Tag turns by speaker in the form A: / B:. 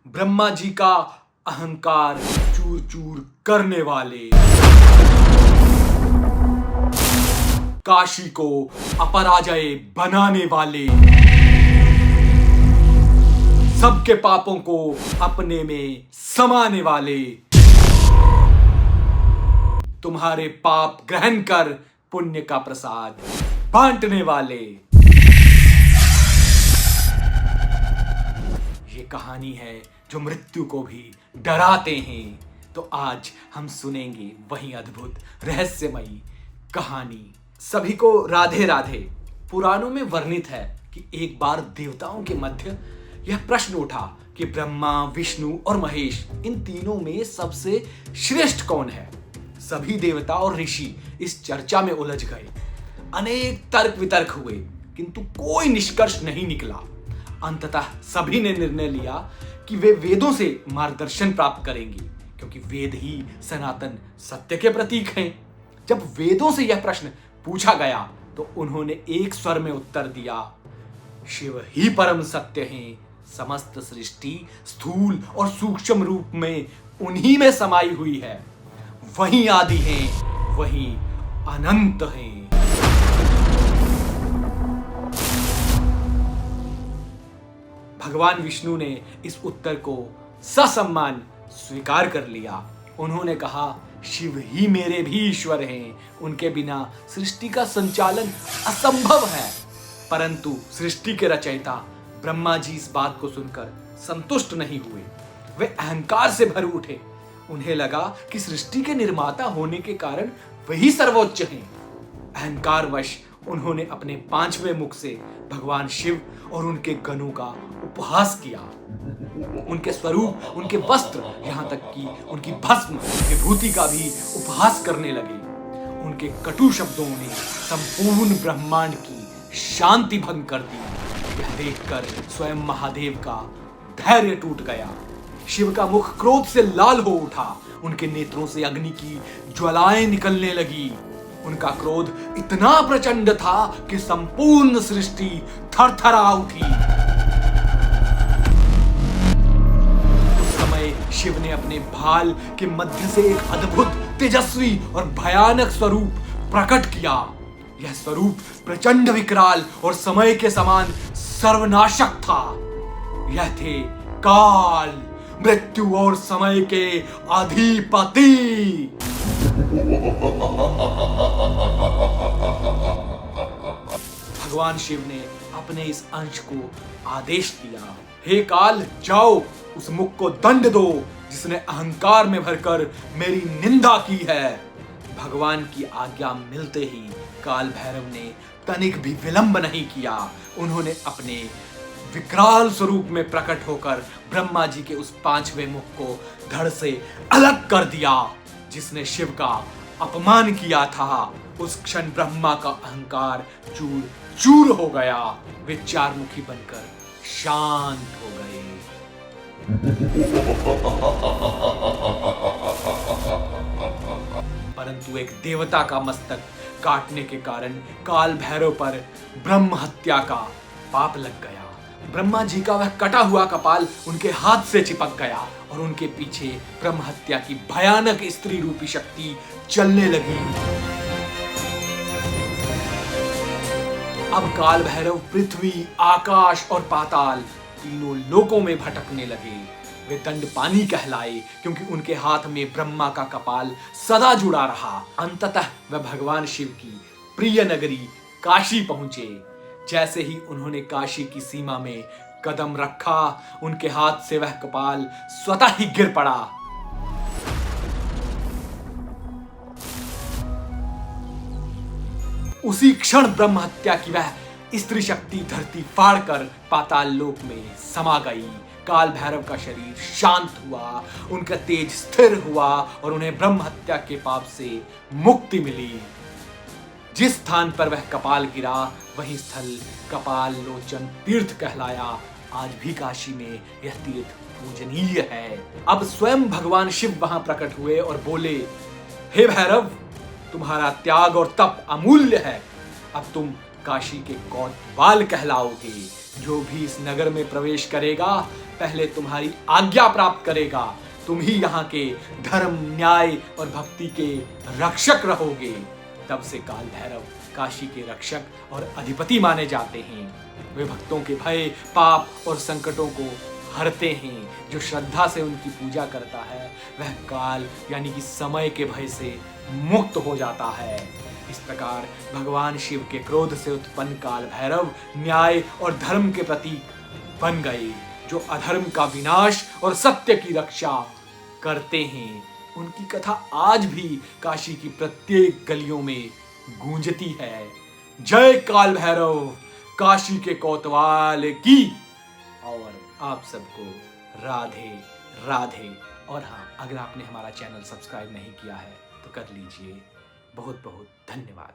A: ब्रह्मा जी का अहंकार चूर चूर करने वाले, काशी को अपराजय बनाने वाले, सबके पापों को अपने में समाने वाले, तुम्हारे पाप ग्रहण कर पुण्य का प्रसाद बांटने वाले। ये कहानी है जो मृत्यु को भी डराते हैं। तो आज हम सुनेंगे वही अद्भुत रहस्यमयी कहानी। सभी को राधे राधे। पुराणों में वर्णित है कि एक बार देवताओं के मध्य यह प्रश्न उठा कि ब्रह्मा, विष्णु और महेश इन तीनों में सबसे श्रेष्ठ कौन है। सभी देवता और ऋषि इस चर्चा में उलझ गए। अनेक तर्क वितर्क हुए किंतु कोई निष्कर्ष नहीं निकला। अंततः सभी ने निर्णय लिया कि वे वेदों से मार्गदर्शन प्राप्त करेंगे, क्योंकि वेद ही सनातन सत्य के प्रतीक हैं। जब वेदों से यह प्रश्न पूछा गया तो उन्होंने एक स्वर में उत्तर दिया, शिव ही परम सत्य हैं। समस्त सृष्टि स्थूल और सूक्ष्म रूप में उन्हीं में समाई हुई है। वही आदि हैं, वही अनंत हैं। भगवान विष्णु ने इस उत्तर को ससम्मान स्वीकार कर लिया। उन्होंने कहा, शिव ही मेरे भी ईश्वर हैं। उनके बिना सृष्टि का संचालन असंभव है। परंतु सृष्टि के रचयिता ब्रह्मा जी इस बात को सुनकर संतुष्ट नहीं हुए। वे अहंकार से भर उठे। उन्हें लगा कि सृष्टि के निर्माता होने के कारण वही सर्वोच्च हैं। अहंकारवश उन्होंने अपने पांचवें मुख से भगवान शिव और उनके गणों का उपहास किया। उनके स्वरूप, उनके वस्त्र, यहां तक कि उनकी भस्म विभूति का भी उपहास करने लगे। उनके कटु शब्दों ने संपूर्ण ब्रह्मांड की शांति भंग कर दी। यह देखकर स्वयं महादेव का धैर्य टूट गया। शिव का मुख क्रोध से लाल हो उठा। उनके नेत्रों से अग्नि की ज्वालाएं निकलने लगी। उनका क्रोध इतना प्रचंड था कि संपूर्ण सृष्टि थरथरा उठी। उस समय शिव ने अपने भाल के मध्य से एक अद्भुत, तेजस्वी और भयानक स्वरूप प्रकट किया। यह स्वरूप प्रचंड, विकराल और समय के समान सर्वनाशक था। यह थे काल, मृत्यु और समय के अधिपति। भगवान शिव ने अपने इस अंश को आदेश दिया, हे काल, जाओ उस मुख को दंड दो जिसने अहंकार में भरकर मेरी निंदा की है। भगवान की आज्ञा मिलते ही काल भैरव ने तनिक भी विलंब नहीं किया। उन्होंने अपने विकराल स्वरूप में प्रकट होकर ब्रह्मा जी के उस पांचवें मुख को धड़ से अलग कर दिया जिसने शिव का अपमान किया था। उस क्षण ब्रह्मा का अहंकार चूर चूर हो गया। वे चारमुखी बनकर शांत हो गए। परंतु एक देवता का मस्तक काटने के कारण काल भैरव पर ब्रह्म हत्या का पाप लग गया। ब्रह्मा जी का वह कटा हुआ कपाल उनके हाथ से चिपक गया और उनके पीछे ब्रह्म हत्या की भयानक स्त्री रूपी शक्ति चलने लगी। अब काल भैरव पृथ्वी, आकाश और पाताल तीनों लोकों में भटकने लगे। वे दंडपानी कहलाए क्योंकि उनके हाथ में ब्रह्मा का कपाल सदा जुड़ा रहा। अंततः वह भगवान शिव की प्रिय नगरी काशी पहुंचे। जैसे ही उन्होंने काशी की सीमा में कदम रखा, उनके हाथ से वह कपाल स्वतः ही गिर पड़ा। उसी क्षण ब्रह्म हत्या की वह स्त्री शक्ति धरती फाड़कर पाताल लोक में समा गई। काल भैरव का शरीर शांत हुआ, उनका तेज स्थिर हुआ और उन्हें ब्रह्म हत्या के पाप से मुक्ति मिली। जिस स्थान पर वह कपाल गिरा वही स्थल कपाल लोचन तीर्थ कहलाया। आज भी काशी में यह तीर्थ पूजनीय है। अब स्वयं भगवान शिव वहां प्रकट हुए और बोले, हे भैरव, तुम्हारा त्याग और तप अमूल्य है। अब तुम काशी के कोतवाल कहलाओगे। जो भी इस नगर में प्रवेश करेगा पहले तुम्हारी आज्ञा प्राप्त करेगा। तुम ही यहाँ के धर्म, न्याय और भक्ति के रक्षक रहोगे। तब से काल भैरव काशी के रक्षक और अधिपति माने जाते हैं। वे भक्तों के भय, पाप और संकटों को हरते हैं। जो श्रद्धा से उनकी पूजा करता है वह काल यानी कि समय के भय से मुक्त हो जाता है। इस प्रकार भगवान शिव के क्रोध से उत्पन्न काल भैरव न्याय और धर्म के प्रतीक बन गए, जो अधर्म का विनाश और सत्य की रक्षा करते हैं। उनकी कथा आज भी काशी की प्रत्येक गलियों में गूंजती है। जय काल भैरव, काशी के कोतवाल की। और आप सबको राधे राधे। और हाँ, अगर आपने हमारा चैनल सब्सक्राइब नहीं किया है तो कर लीजिए। बहुत बहुत धन्यवाद।